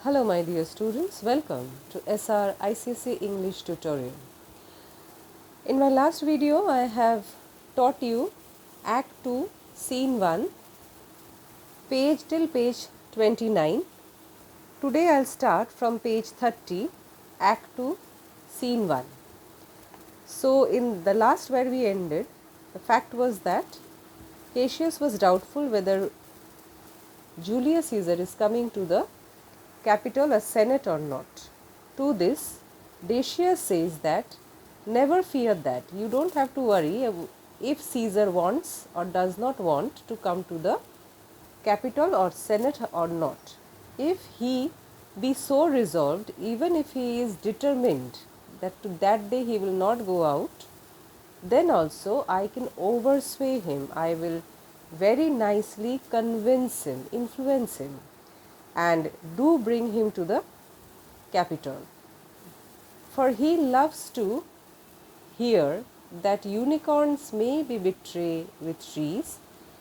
Hello my dear students, welcome to SR ICSE English tutorial. In my last video I have taught you Act 2 Scene 1 page till page 29. Today I'll start from page 30 Act 2 Scene 1. So in the last where we ended, the fact was that Cassius was doubtful whether Julius Caesar is coming to the capital as Senate or not. To this, Decius says that never fear that. You don't have to worry if Caesar wants or does not want to come to the capital or Senate or not. If he be so resolved, even if he is determined that to that day he will not go out, then also I can oversway him. I will very nicely convince him, influence him, and do bring him to the capital. For he loves to hear that unicorns may be betrayed with trees,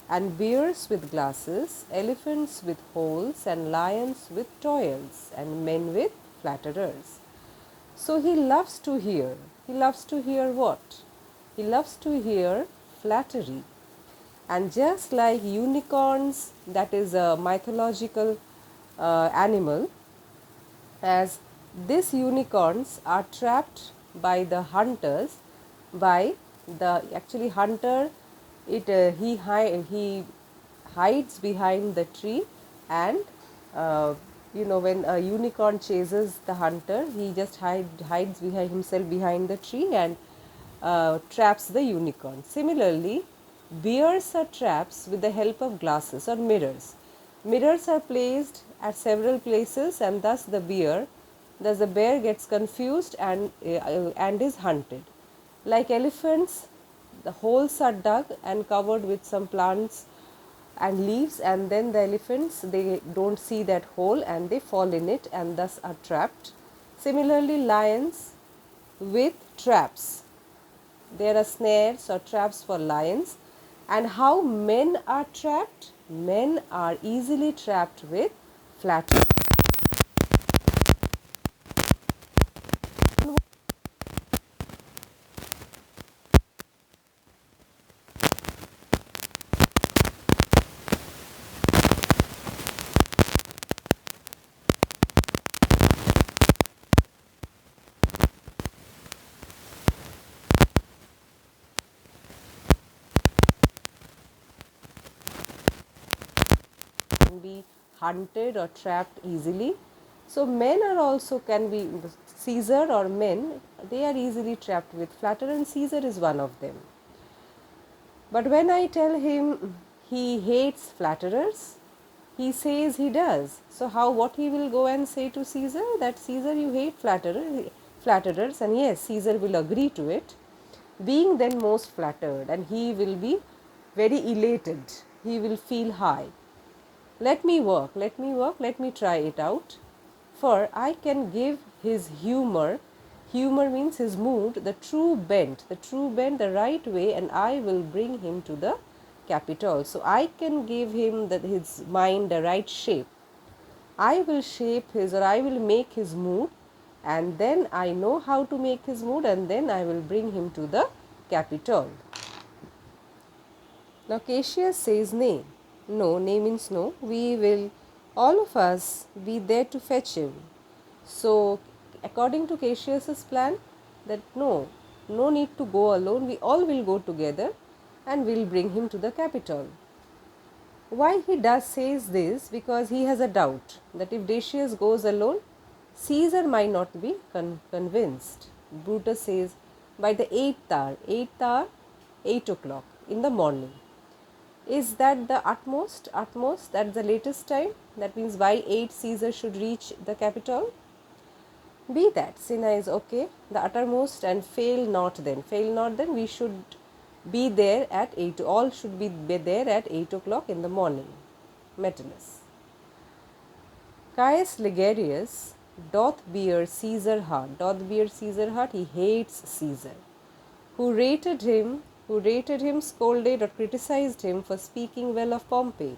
and bears with glasses, elephants with holes, and lions with toils, and men with flatterers. So he loves to hear. He loves to hear what? He loves to hear flattery. And just like unicorns, that is a mythological animal, as these unicorns are trapped by the hunters, by the actually hunter, he hides behind the tree, and when a unicorn chases the hunter, he just hides behind himself behind the tree and traps the unicorn. Similarly, bears are traps with the help of glasses or mirrors. Mirrors are placed at several places, and thus the bear gets confused and is hunted. Like elephants, the holes are dug and covered with some plants and leaves, and then the elephants, they don't see that hole and they fall in it and thus are trapped. Similarly, lions with traps. There are snares or traps for lions. And how men are trapped? Men are easily trapped with flattery. Be hunted or trapped easily. So men are also can be Caesar or men, they are easily trapped with flattery, and Caesar is one of them. But when I tell him he hates flatterers, he says he does. So what he will go and say to Caesar? That Caesar, you hate flatterers, and yes, Caesar will agree to it, being then most flattered, and he will be very elated. He will feel high. Let me work, let me try it out. For I can give his humor means his mood, the true bent, the right way, and I will bring him to the capital. So I can give him his mind the right shape. I will shape I will make his mood, and then I know how to make his mood, and then I will bring him to the capital. Now Cassius says nay. No, nay means no. We will, all of us, be there to fetch him. So according to Cassius's plan, that no need to go alone. We all will go together and will bring him to the capital. Why he says this? Because he has a doubt that if Decius goes alone, Caesar might not be convinced. Brutus says by the 8th hour, 8 o'clock in the morning. Is that the utmost, that's the latest time? That means by 8 Caesar should reach the capital? Be that, Cinna is okay, the uttermost, and fail not then, we should be there at 8, all should be there at 8 o'clock in the morning. Metellus. Caius Ligarius doth bear Caesar heart, he hates Caesar, who rated him, scolded or criticized him for speaking well of Pompey.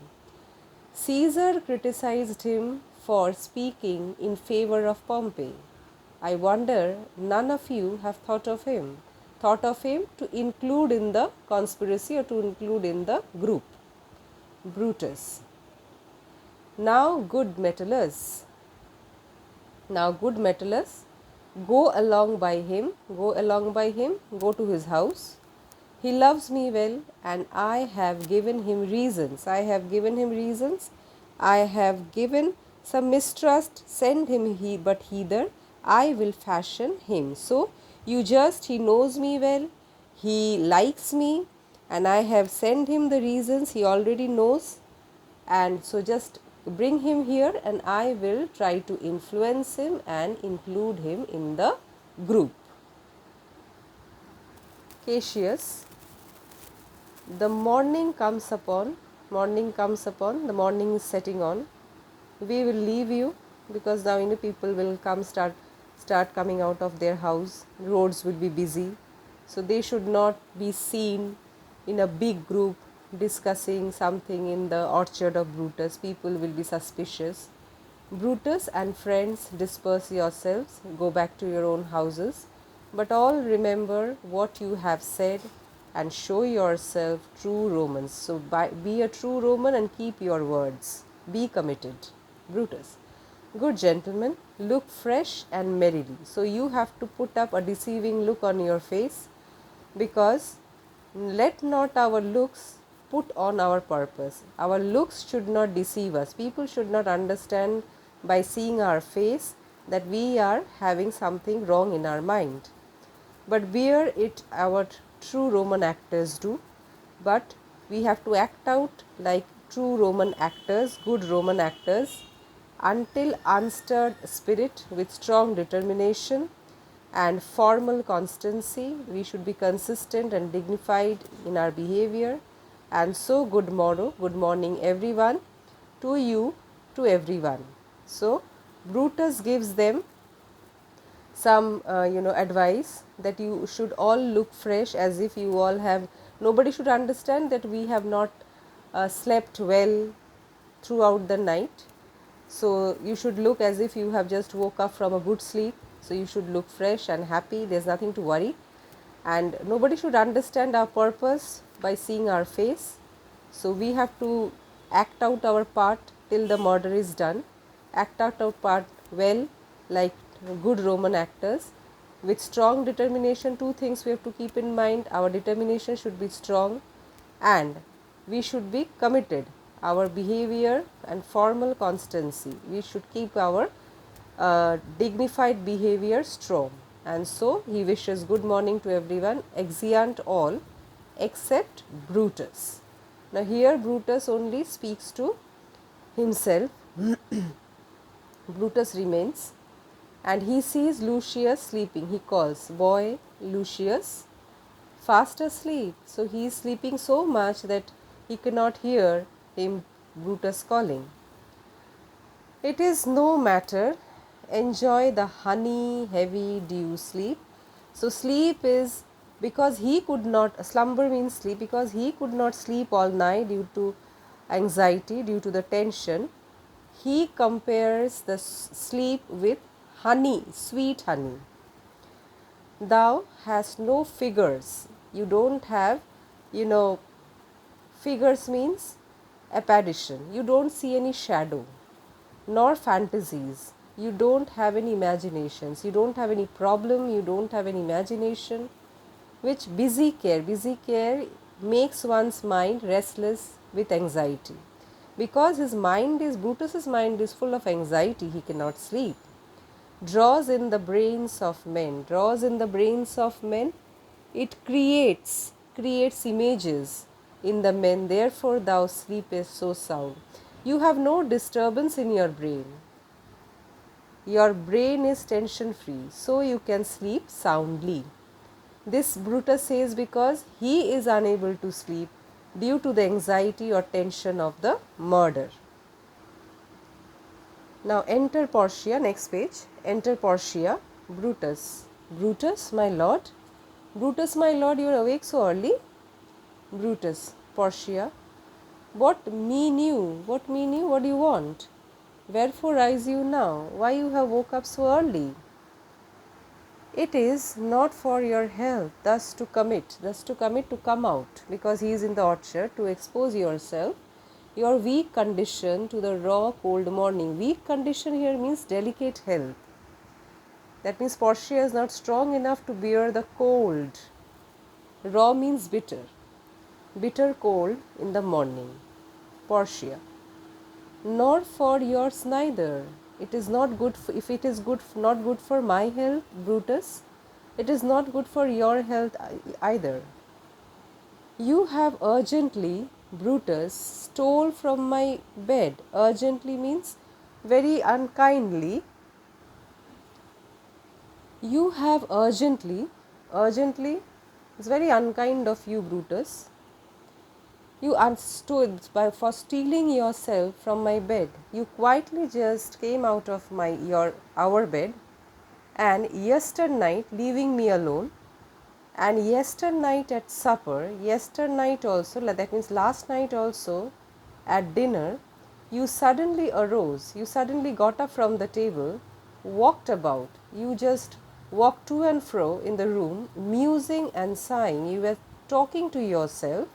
Caesar criticized him for speaking in favor of Pompey. I wonder none of you have thought of him to include in the conspiracy or to include in the group. Brutus. Now good Metellus, go along by him, go to his house. He loves me well, and I have given him reasons. I have given some mistrust, send him but hither, I will fashion him. So he knows me well, he likes me, and I have sent him the reasons he already knows, and so just bring him here and I will try to influence him and include him in the group. Cassius. The morning comes upon, the morning is setting on. We will leave you because now people will start coming out of their house. Roads will be busy, so they should not be seen in a big group discussing something in the orchard of Brutus. People will be suspicious. Brutus and friends, disperse yourselves, go back to your own houses, but all remember what you have said and show yourself true Romans. So be a true Roman and keep your words. Be committed. Brutus. Good gentlemen, look fresh and merrily. So you have to put up a deceiving look on your face, because let not our looks put on our purpose. Our looks should not deceive us. People should not understand by seeing our face that we are having something wrong in our mind. But bear it our true Roman actors do, but we have to act out like true Roman actors, good Roman actors, until unstirred spirit with strong determination and formal constancy. We should be consistent and dignified in our behavior. And so good morning everyone, to you, to everyone. So Brutus gives them some advice that you should all look fresh, as if you all have, nobody should understand that we have not slept well throughout the night. So you should look as if you have just woke up from a good sleep. So you should look fresh and happy. There's nothing to worry, and nobody should understand our purpose by seeing our face. So we have to act out our part till the murder is done. Act out our part well, like good Roman actors, with strong determination. Two things we have to keep in mind: our determination should be strong, and we should be committed. Our behavior and formal constancy, we should keep our dignified behavior strong. And so he wishes good morning to everyone, exeunt all except Brutus. Now here Brutus only speaks to himself. Brutus remains, and he sees Lucius sleeping. He calls, boy Lucius, fast asleep. So he is sleeping so much that he cannot hear him, Brutus, calling. It is no matter, enjoy the honey heavy dew sleep. So sleep is, because he could not, slumber means sleep, because he could not sleep all night due to anxiety, due to the tension. He compares the sleep with honey, sweet honey. Thou hast no figures. You don't have, figures means apparition. You don't see any shadow, nor fantasies. You don't have any imaginations. You don't have any problem. You don't have any imagination. Which busy care makes one's mind restless with anxiety. Because Brutus's mind is full of anxiety, he cannot sleep. Draws in the brains of men. It creates images in the men. Therefore thou sleepest so sound. You have no disturbance in your brain. Your brain is tension free, so you can sleep soundly. This Brutus says because he is unable to sleep due to the anxiety or tension of the murder. Now enter Portia, next page. Enter Portia. Brutus. Brutus, my lord. Brutus, my lord, you are awake so early? Brutus. Portia. What mean you? What do you want? Wherefore rise you now? Why you have woke up so early? It is not for your health thus to commit to come out, because he is in the orchard, to expose yourself, your weak condition, to the raw cold morning. Weak condition here means delicate health. That means Portia is not strong enough to bear the cold. Raw means bitter. Bitter cold in the morning. Portia. Nor for yours neither. It is not good if it is not good for my health, Brutus, it is not good for your health either. You have urgently, Brutus, stole from my bed. Urgently means very unkindly. You have urgently is very unkind of you, Brutus. You understood for stealing yourself from my bed. You quietly just came out of our bed, and yesternight leaving me alone, and yesternight at supper, yesternight also, that means last night also at dinner, you suddenly arose, you suddenly got up from the table, walked about, you just walked to and fro in the room, musing and sighing. You were talking to yourself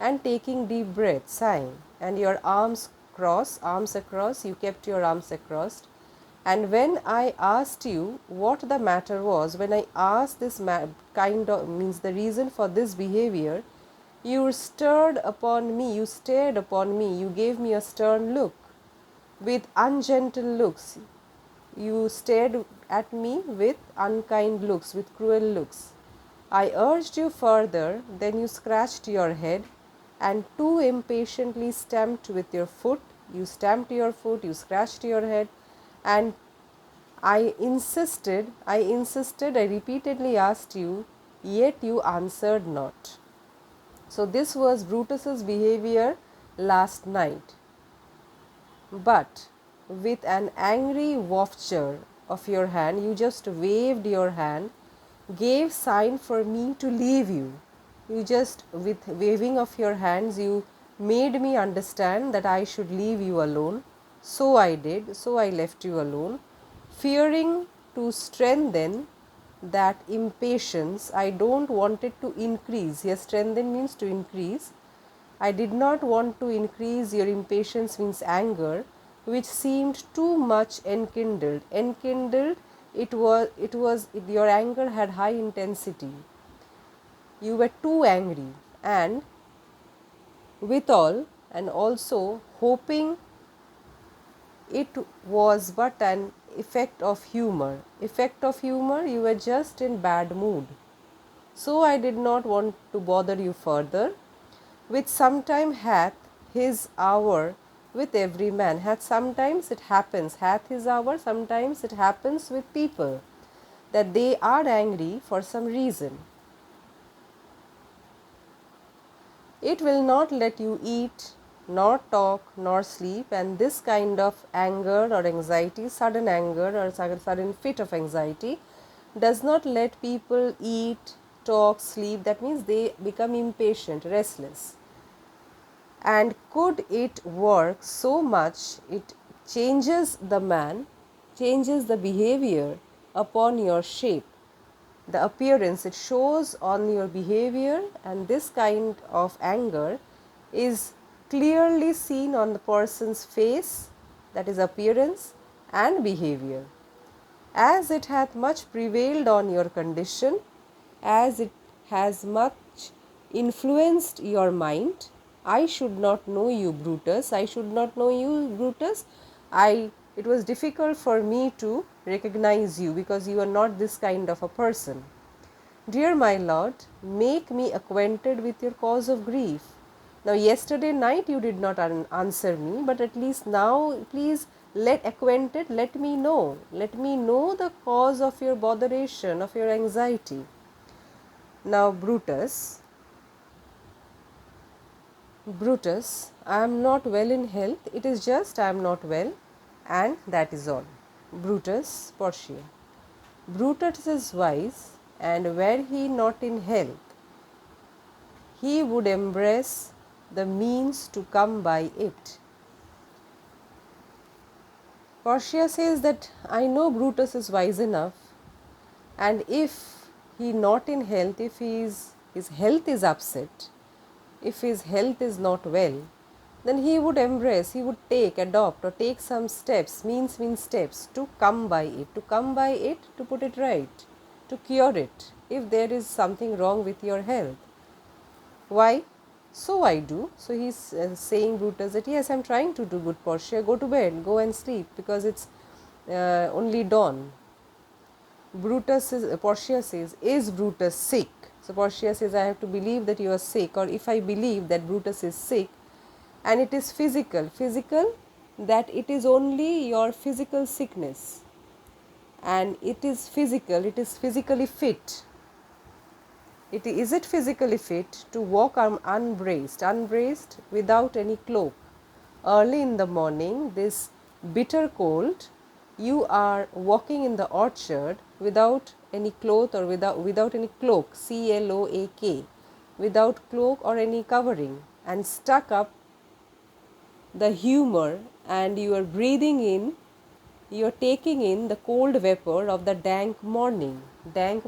and taking deep breath, sighing, and your arms across, you kept your arms across. And when I asked you what the matter was, when I asked this kind of means the reason for this behavior, you stared upon me, you gave me a stern look, with ungentle looks. You stared at me with unkind looks, with cruel looks. I urged you further, then you scratched your head and too impatiently stamped with your foot. You stamped your foot, you scratched your head, and I insisted, I repeatedly asked you, yet you answered not. So this was Brutus's behavior last night. But with an angry wafture of your hand, you just waved your hand, gave sign for me to leave you. You just, with waving of your hands, you made me understand that I should leave you alone. So I did, so I left you alone. Fearing to strengthen that impatience, I don't want it to increase. Here strengthen means to increase. I did not want to increase your impatience means anger, which seemed too much enkindled. Enkindled, your anger had high intensity. You were too angry, and withal, and also hoping it was but an effect of humor. Effect of humor, you were just in bad mood. So I did not want to bother you further. Which sometime hath his hour with every man. Sometimes it happens, hath his hour, sometimes it happens with people, that they are angry for some reason. It will not let you eat, nor talk, nor sleep, and this kind of anger or anxiety, sudden anger or sudden fit of anxiety, does not let people eat, talk, sleep. That means they become impatient, restless. And could it work so much, it changes the man, changes the behavior upon your shape, the appearance, it shows on your behavior, and this kind of anger is clearly seen on the person's face, that is appearance and behavior. As it hath much prevailed on your condition, as it has much influenced your mind, I should not know you, Brutus. I should not know you, Brutus. It was difficult for me to recognize you, because you are not this kind of a person. Dear my lord, make me acquainted with your cause of grief. Now yesterday night you did not answer me, but at least now please let me know the cause of your botheration, of your anxiety. Now Brutus, I am not well in health, it is just I am not well, and that is all. Brutus, Portia. Brutus is wise, and were he not in health, he would embrace the means to come by it. Portia says that I know Brutus is wise enough, and if he not in health, if his health is upset, if his health is not well, then he would embrace, he would take, adopt, or take some steps, means steps to come by it, to put it right, to cure it, if there is something wrong with your health. Why? So I do. So he's saying Brutus that yes, I'm trying to do good, Portia, go to bed, go and sleep, because it's only dawn. Portia says, is Brutus sick? So Portia says, I have to believe that you are sick, or if I believe that Brutus is sick, and it is physical, that it is only your physical sickness, and it is physically fit. Is it physically fit to walk unbraced without any cloak? Early in the morning, this bitter cold, you are walking in the orchard without any cloth, or without any cloak, CLOAK, without cloak or any covering, and stuck up the humor, and you are breathing in, you are taking in the cold vapor of the damp morning, damp,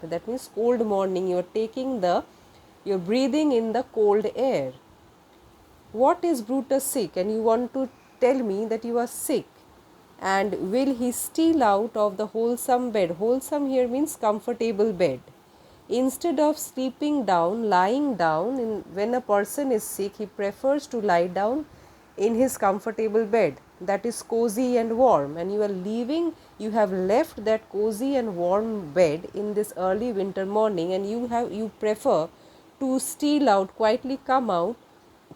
that means cold morning, you are breathing in the cold air. What is Brutus sick? And you want to tell me that you are sick, and will he steal out of the wholesome bed? Wholesome here means comfortable bed. Instead of sleeping down, lying down, when a person is sick, he prefers to lie down in his comfortable bed that is cozy and warm, and you have left that cozy and warm bed in this early winter morning, and you prefer to steal out, quietly come out,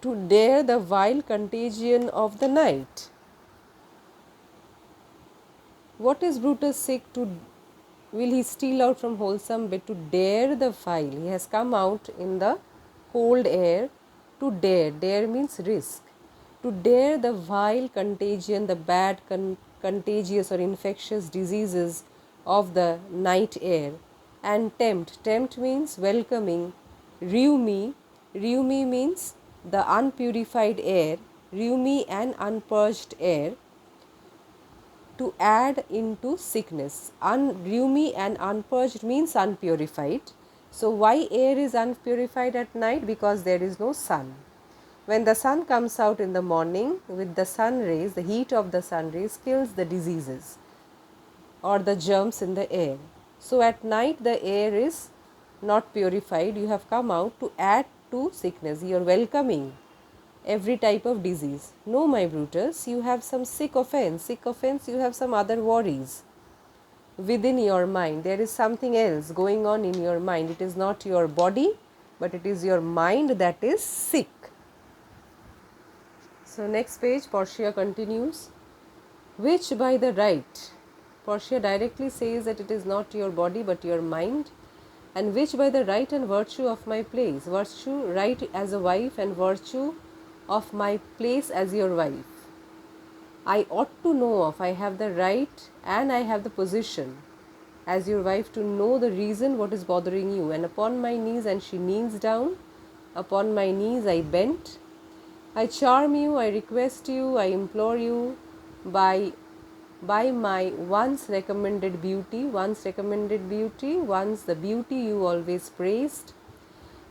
to dare the vile contagion of the night. What is Brutus sick to? Will he steal out from wholesome bed to dare the vile? He has come out in the cold air to dare. Dare means risk. To dare the vile contagion, the bad contagious or infectious diseases of the night air, and tempt. Tempt means welcoming. Rheumi means the unpurified air. Rheumi and unpurged air, to add into sickness. Rheumi and unpurged means unpurified. So why air is unpurified at night? Because there is no sun. When the sun comes out in the morning with the sun rays, the heat of the sun rays kills the diseases or the germs in the air. So at night the air is not purified. You have come out to add to sickness. You are welcoming every type of disease. No, my Brutus, you have some sick offense, you have some other worries within your mind. There is something else going on in your mind. It is not your body, but it is your mind that is sick. So next page, Portia continues, which by the right, Portia directly says that it is not your body but your mind, and which by the right and virtue of my place, virtue, right as a wife, and virtue of my place as your wife, I ought to know of. I have the right and I have the position as your wife to know the reason what is bothering you. And upon my knees, and she kneels down, upon my knees I bent, I charm you, I request you, I implore you by my once recommended beauty, once the beauty you always praised,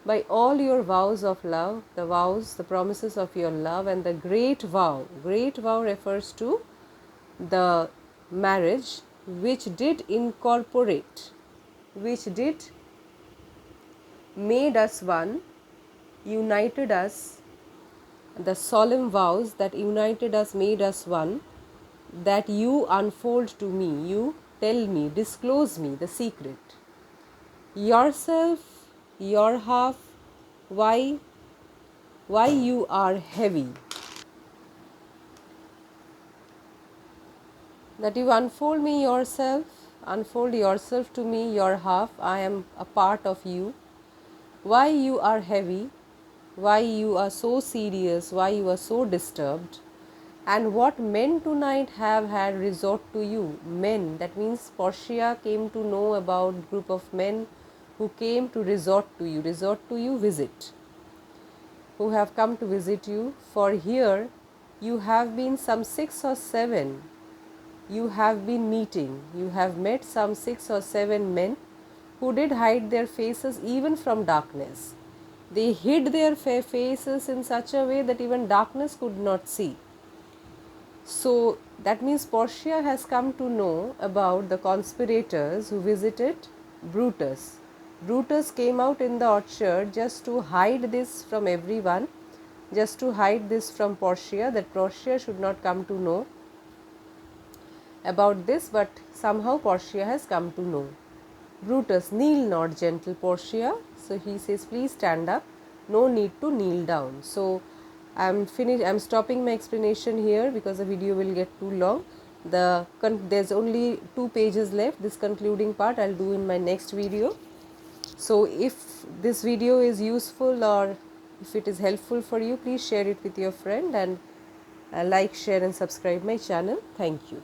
by all your vows of love, the promises of your love, and the great vow. Great vow refers to the marriage which did incorporate, which did made us one, united us, the solemn vows that united us, made us one, that you unfold to me, you tell me, disclose me the secret. Yourself, your half, why you are heavy. That you unfold me yourself, unfold yourself to me, your half, I am a part of you. Why you are heavy, why you are so serious, why you are so disturbed, and what men tonight have had resort to you. Men, that means Portia came to know about group of men who came to resort to you, visit, who have come to visit you. For here you have been some 6 or 7 you have been meeting. You have met some 6 or 7 men who did hide their faces even from darkness. They hid their faces in such a way that even darkness could not see. So that means Portia has come to know about the conspirators who visited Brutus. Brutus came out in the orchard just to hide this from everyone, just to hide this from Portia, that Portia should not come to know about this, but somehow Portia has come to know. Brutus, kneel not, gentle Portia. So he says, please stand up, no need to kneel down. So I'm stopping my explanation here because the video will get too long. There's only 2 pages left. This concluding part I'll do in my next video. So if this video is useful or if it is helpful for you, please share it with your friend and like, share and subscribe my channel. Thank you.